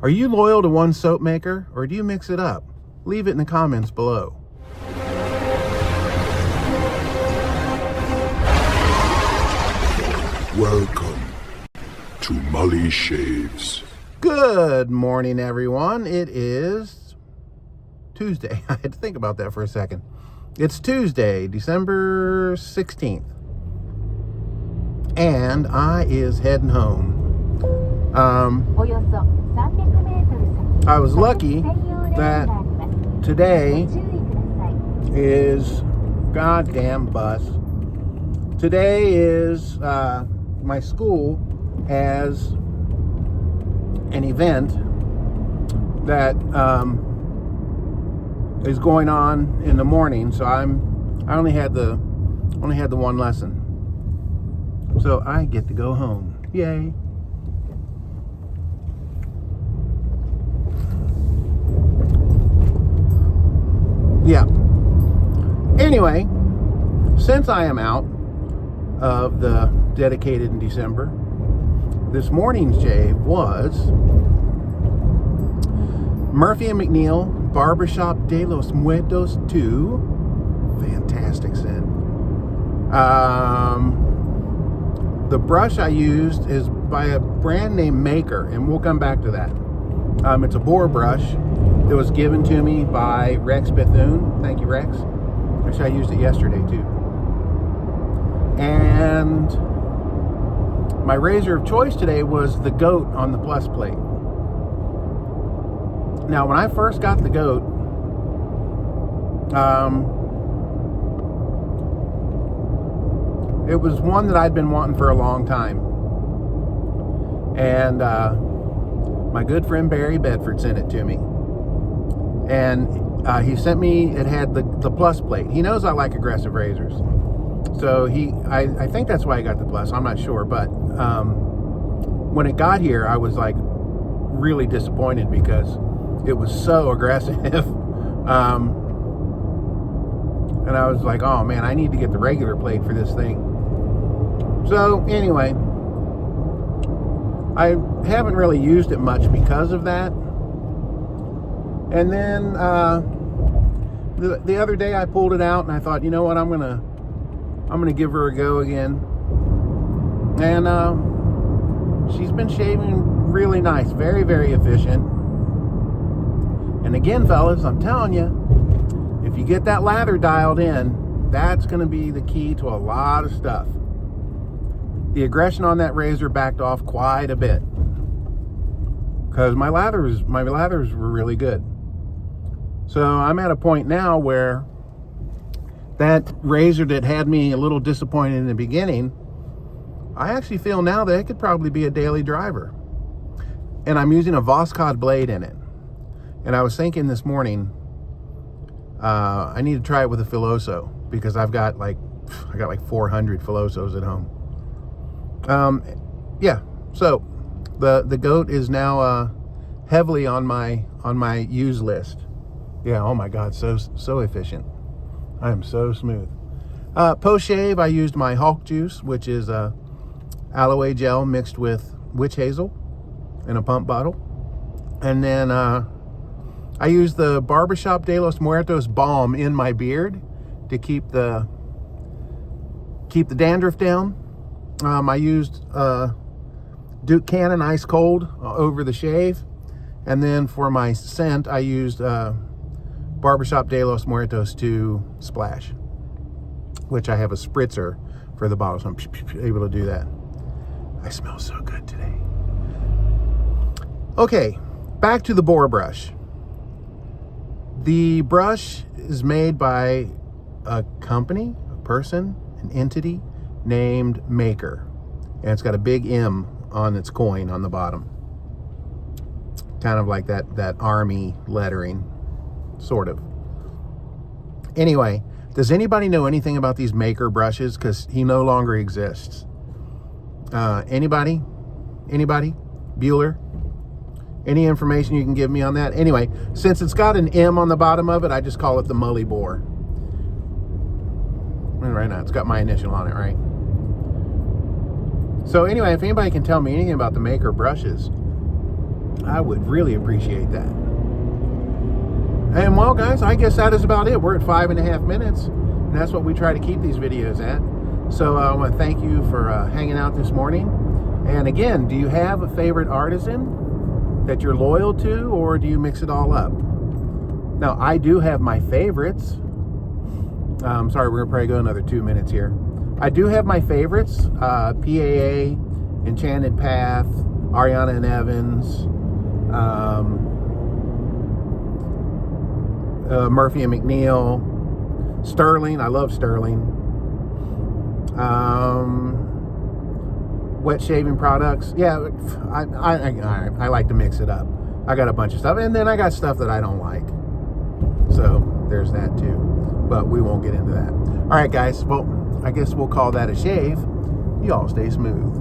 Are you loyal to one soap maker, or do you mix it up? Leave it in the comments below. Welcome to Mully Shaves. Good morning, everyone. It is Tuesday. I had to think about that for a second. It's Tuesday, December 16th. And I is heading home. I was lucky that today is goddamn bus. Today is my school has an event that is going on in the morning, so I only had the one lesson, so I get to go home. Yay! Yeah. Anyway, since I am out of the dedicated in December, this morning's shave was Murphy & McNeil Barbershop de los Muertos 2. Fantastic scent. The brush I used is by a brand named Maker, and we'll come back to that. It's a boar brush that was given to me by Rex Bethune. Thank you, Rex. Actually, I used it yesterday too. And my razor of choice today was the Goat on the plus plate. Now, when I first got the Goat, it was one that I'd been wanting for a long time. And my good friend Barry Bedford sent it to me. And he sent me, it had the plus plate. He knows I like aggressive razors. So I think that's why I got the plus. I'm not sure. But when it got here, I was like really disappointed because it was so aggressive. And I was like, oh man, I need to get the regular plate for this thing. So anyway, I haven't really used it much because of that. And then the other day I pulled it out and I thought, you know what, I'm gonna give her a go again. And she's been shaving really nice, very, very efficient. And again, fellas, I'm telling you, if you get that lather dialed in, that's gonna be the key to a lot of stuff. The aggression on that razor backed off quite a bit because my lathers were really good. So I'm at a point now where that razor that had me a little disappointed in the beginning, I actually feel now that it could probably be a daily driver. And I'm using a Voskhod blade in it. And I was thinking this morning, I need to try it with a Filoso because I got like 400 Filosos at home. Yeah, so the Goat is now heavily on my use list. Yeah, oh my God, so efficient. I am so smooth. Post shave, I used my Hulk juice, which is aloe gel mixed with witch hazel in a pump bottle. And then I used the Barbershop de los Muertos balm in my beard to keep the dandruff down. I used Duke Cannon Ice Cold over the shave. And then for my scent, I used Barbershop de los Muertos 2 Splash, which I have a spritzer for the bottle, so I'm able to do that. I smell so good today. Okay, back to the boar brush. The brush is made by a company, a person, an entity named Maker, and it's got a big M on its coin on the bottom, kind of like that army lettering, sort of. Anyway, does anybody know anything about these Maker brushes? Because he no longer exists. Anybody? Bueller? Any information you can give me on that? Anyway, since it's got an M on the bottom of it, I just call it the Mully Boar. And right now, it's got my initial on it, right? So anyway, if anybody can tell me anything about the Maker brushes, I would really appreciate that. And well, guys, I guess that is about it. We're at 5.5 minutes, and that's what we try to keep these videos at. So I want to thank you for hanging out this morning. And again, do you have a favorite artisan that you're loyal to, or do you mix it all up? Now, I do have my favorites. I'm sorry, we're going to probably go another 2 minutes here. I do have my favorites. PAA, Enchanted Path, Ariana and Evans, Murphy and McNeil, Sterling. I love Sterling. Wet shaving products. Yeah, I like to mix it up. I got a bunch of stuff, and then I got stuff that I don't like. So there's that too. But we won't get into that. All right, guys. Well, I guess we'll call that a shave. You all stay smooth.